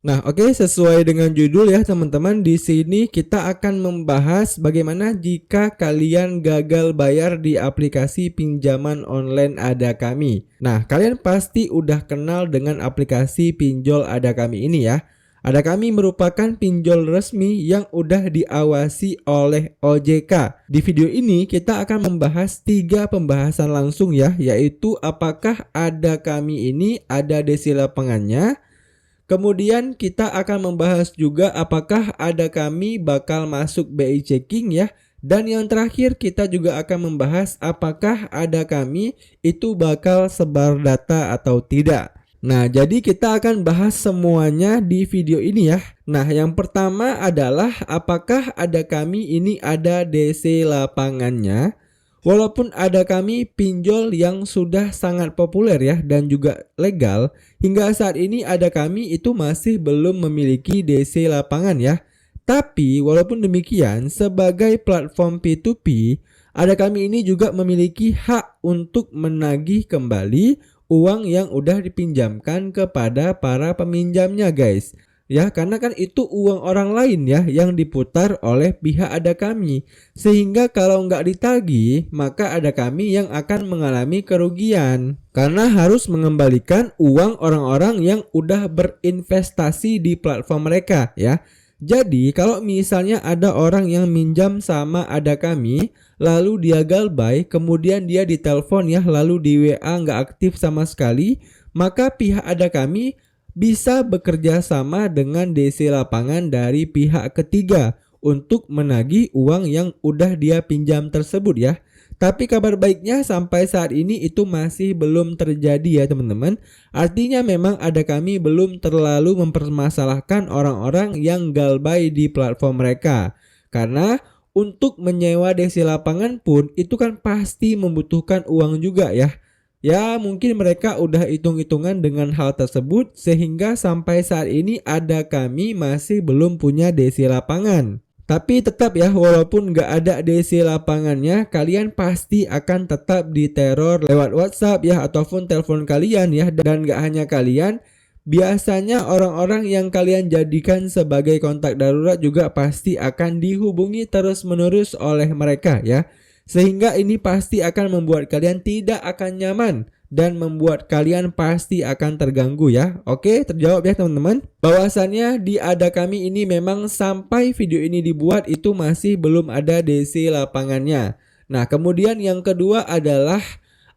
Nah, oke, sesuai dengan judul ya teman-teman, di sini kita akan membahas bagaimana jika kalian gagal bayar di aplikasi pinjaman online Ada Kami. Nah, kalian pasti udah kenal dengan aplikasi pinjol Ada Kami ini ya. Ada Kami merupakan pinjol resmi yang udah diawasi oleh OJK. Di video ini kita akan membahas 3 pembahasan langsung ya, yaitu apakah Ada Kami ini ada DC lapangannya. Kemudian kita akan membahas juga apakah Ada Kami bakal masuk BI Checking ya. Dan yang terakhir kita juga akan membahas apakah Ada Kami itu bakal sebar data atau tidak. Nah, jadi kita akan bahas semuanya di video ini ya. Nah, yang pertama adalah apakah Ada Kami ini ada DC lapangannya. Walaupun Ada Kami pinjol yang sudah sangat populer ya dan juga legal, hingga saat ini Ada Kami itu masih belum memiliki DC lapangan ya. Tapi walaupun demikian, sebagai platform P2P, Ada Kami ini juga memiliki hak untuk menagih kembali uang yang udah dipinjamkan kepada para peminjamnya guys. Ya, karena kan itu uang orang lain ya yang diputar oleh pihak Ada Kami. Sehingga kalau nggak ditagih, maka Ada Kami yang akan mengalami kerugian. Karena harus mengembalikan uang orang-orang yang udah berinvestasi di platform mereka ya. Jadi kalau misalnya ada orang yang minjam sama Ada Kami, lalu dia galbay, kemudian dia ditelepon ya, lalu di WA nggak aktif sama sekali, maka pihak Ada Kami bisa bekerja sama dengan DC lapangan dari pihak ketiga untuk menagih uang yang udah dia pinjam tersebut ya. Tapi kabar baiknya sampai saat ini itu masih belum terjadi ya teman-teman. Artinya memang Ada Kami belum terlalu mempermasalahkan orang-orang yang galbay di platform mereka. Karena untuk menyewa DC lapangan pun itu kan pasti membutuhkan uang juga ya. Ya, mungkin mereka udah hitung-hitungan dengan hal tersebut sehingga sampai saat ini Ada Kami masih belum punya DC lapangan. Tapi tetap ya, walaupun nggak ada DC lapangannya, kalian pasti akan tetap diteror lewat WhatsApp ya ataupun telepon kalian ya. Dan nggak hanya kalian, biasanya orang-orang yang kalian jadikan sebagai kontak darurat juga pasti akan dihubungi terus-menerus oleh mereka ya. Sehingga ini pasti akan membuat kalian tidak akan nyaman dan membuat kalian pasti akan terganggu ya. Oke, terjawab ya teman-teman. Bahwasannya di Ada Kami ini memang sampai video ini dibuat itu masih belum ada DC lapangannya. Nah, kemudian yang kedua adalah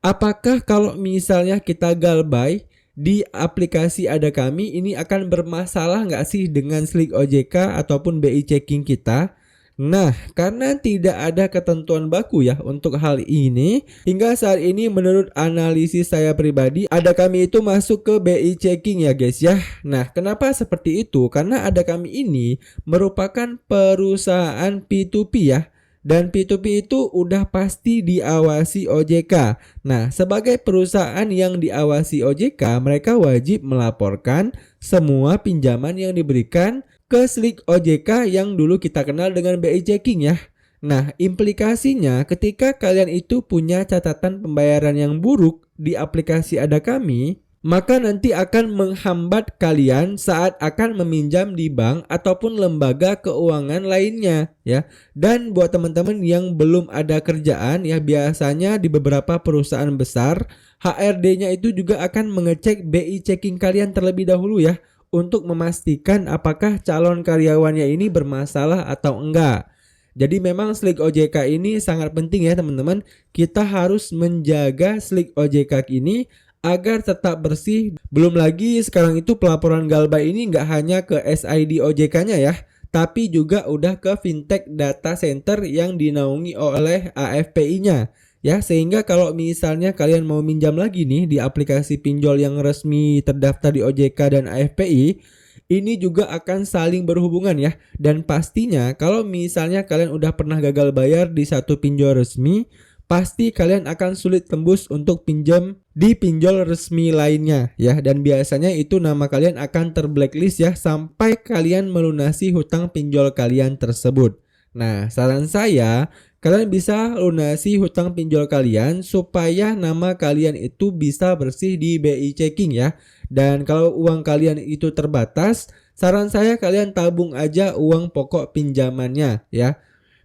apakah kalau misalnya kita galbay di aplikasi Ada Kami ini akan bermasalah nggak sih dengan Slick OJK ataupun BI Checking kita? Nah, karena tidak ada ketentuan baku ya untuk hal ini, hingga saat ini menurut analisis saya pribadi, Ada Kami itu masuk ke BI Checking ya guys ya. Nah, kenapa seperti itu? Karena Ada Kami ini merupakan perusahaan P2P ya. Dan P2P itu udah pasti diawasi OJK. Nah, sebagai perusahaan yang diawasi OJK, mereka wajib melaporkan semua pinjaman yang diberikan ke Slick OJK yang dulu kita kenal dengan BI Checking ya. Nah, implikasinya ketika kalian itu punya catatan pembayaran yang buruk di aplikasi Ada Kami, maka nanti akan menghambat kalian saat akan meminjam di bank ataupun lembaga keuangan lainnya ya. Dan buat teman-teman yang belum ada kerjaan ya, biasanya di beberapa perusahaan besar HRD-nya itu juga akan mengecek BI Checking kalian terlebih dahulu ya, untuk memastikan apakah calon karyawannya ini bermasalah atau enggak. Jadi memang Slick OJK ini sangat penting ya teman-teman. Kita harus menjaga Slick OJK ini agar tetap bersih. Belum lagi sekarang itu pelaporan galbay ini nggak hanya ke SID OJK-nya ya, tapi juga udah ke fintech data center yang dinaungi oleh AFPI-nya. Ya, sehingga kalau misalnya kalian mau minjam lagi nih di aplikasi pinjol yang resmi terdaftar di OJK dan AFPI, ini juga akan saling berhubungan ya. Dan pastinya kalau misalnya kalian udah pernah gagal bayar di satu pinjol resmi, pasti kalian akan sulit tembus untuk pinjam di pinjol resmi lainnya ya. Dan biasanya itu nama kalian akan terblacklist ya sampai kalian melunasi hutang pinjol kalian tersebut. Nah, saran saya, kalian bisa lunasi hutang pinjol kalian supaya nama kalian itu bisa bersih di BI Checking ya. Dan kalau uang kalian itu terbatas, saran saya kalian tabung aja uang pokok pinjamannya ya.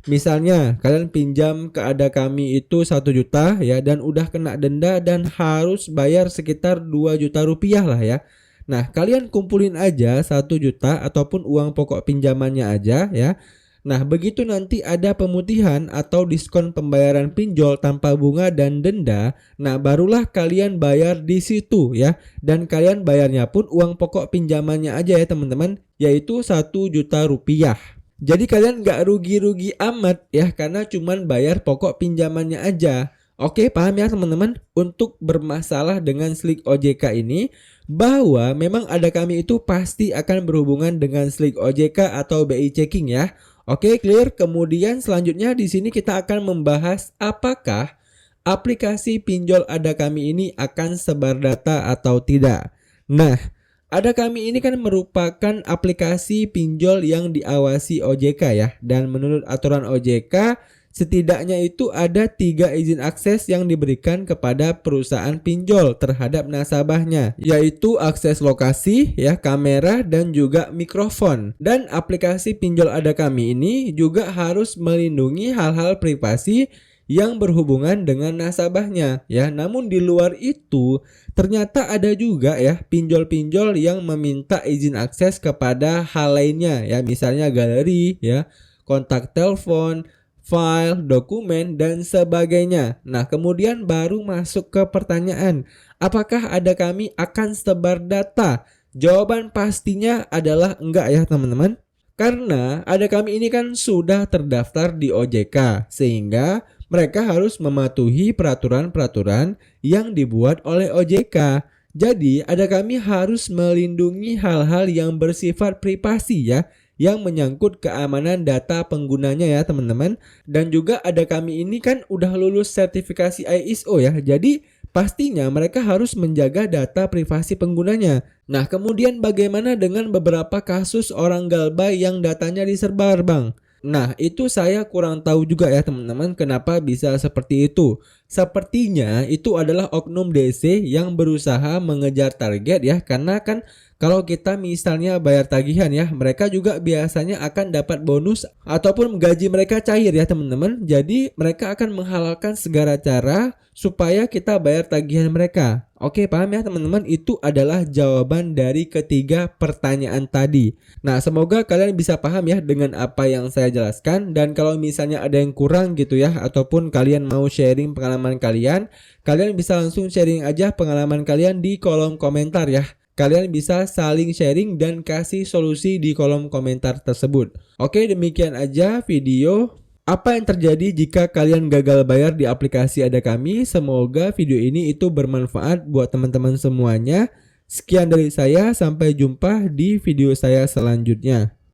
Misalnya kalian pinjam ke Ada Kami itu 1 juta ya, dan udah kena denda dan harus bayar sekitar 2 juta rupiah lah ya. Nah, kalian kumpulin aja 1 juta ataupun uang pokok pinjamannya aja ya. Nah, begitu nanti ada pemutihan atau diskon pembayaran pinjol tanpa bunga dan denda, nah barulah kalian bayar di situ ya. Dan kalian bayarnya pun uang pokok pinjamannya aja ya teman-teman, yaitu 1 juta rupiah. Jadi kalian nggak rugi-rugi amat ya, karena cuman bayar pokok pinjamannya aja. Oke, paham ya teman-teman? Untuk bermasalah dengan Slik OJK ini, bahwa memang Ada Kami itu pasti akan berhubungan dengan Slik OJK atau BI Checking ya. Oke, clear. Kemudian selanjutnya di sini kita akan membahas apakah aplikasi pinjol Ada Kami ini akan sebar data atau tidak. Nah, Ada Kami ini kan merupakan aplikasi pinjol yang diawasi OJK ya. Dan menurut aturan OJK, setidaknya itu ada 3 izin akses yang diberikan kepada perusahaan pinjol terhadap nasabahnya, yaitu akses lokasi, ya, kamera, dan juga mikrofon. Dan aplikasi pinjol Ada Kami ini juga harus melindungi hal-hal privasi yang berhubungan dengan nasabahnya ya. Namun di luar itu ternyata ada juga ya pinjol-pinjol yang meminta izin akses kepada hal lainnya ya, misalnya galeri ya, kontak telepon, file, dokumen, dan sebagainya. Nah, kemudian baru masuk ke pertanyaan, apakah Ada Kami akan sebar data? Jawaban pastinya adalah enggak ya teman-teman. Karena Ada Kami ini kan sudah terdaftar di OJK, sehingga mereka harus mematuhi peraturan-peraturan yang dibuat oleh OJK. Jadi Ada Kami harus melindungi hal-hal yang bersifat privasi ya, yang menyangkut keamanan data penggunanya ya teman-teman. Dan juga Ada Kami ini kan udah lulus sertifikasi ISO ya, jadi pastinya mereka harus menjaga data privasi penggunanya. Nah, kemudian bagaimana dengan beberapa kasus orang galbay yang datanya disebar, Bang? Nah, itu saya kurang tahu juga ya teman-teman, kenapa bisa seperti itu. Sepertinya itu adalah oknum DC yang berusaha mengejar target ya, karena kan kalau kita misalnya bayar tagihan ya, mereka juga biasanya akan dapat bonus ataupun gaji mereka cair ya teman-teman. Jadi mereka akan menghalalkan segala cara supaya kita bayar tagihan mereka. Oke, paham ya teman-teman? Itu adalah jawaban dari ketiga pertanyaan tadi. Nah, semoga kalian bisa paham ya dengan apa yang saya jelaskan. Dan kalau misalnya ada yang kurang gitu ya, ataupun kalian mau sharing pengalaman kalian bisa langsung sharing aja pengalaman kalian di kolom komentar ya. Kalian bisa saling sharing dan kasih solusi di kolom komentar tersebut. Oke, demikian aja video apa yang terjadi jika kalian gagal bayar di aplikasi Ada Kami. Semoga video ini itu bermanfaat buat teman-teman semuanya. Sekian dari saya, sampai jumpa di video saya selanjutnya.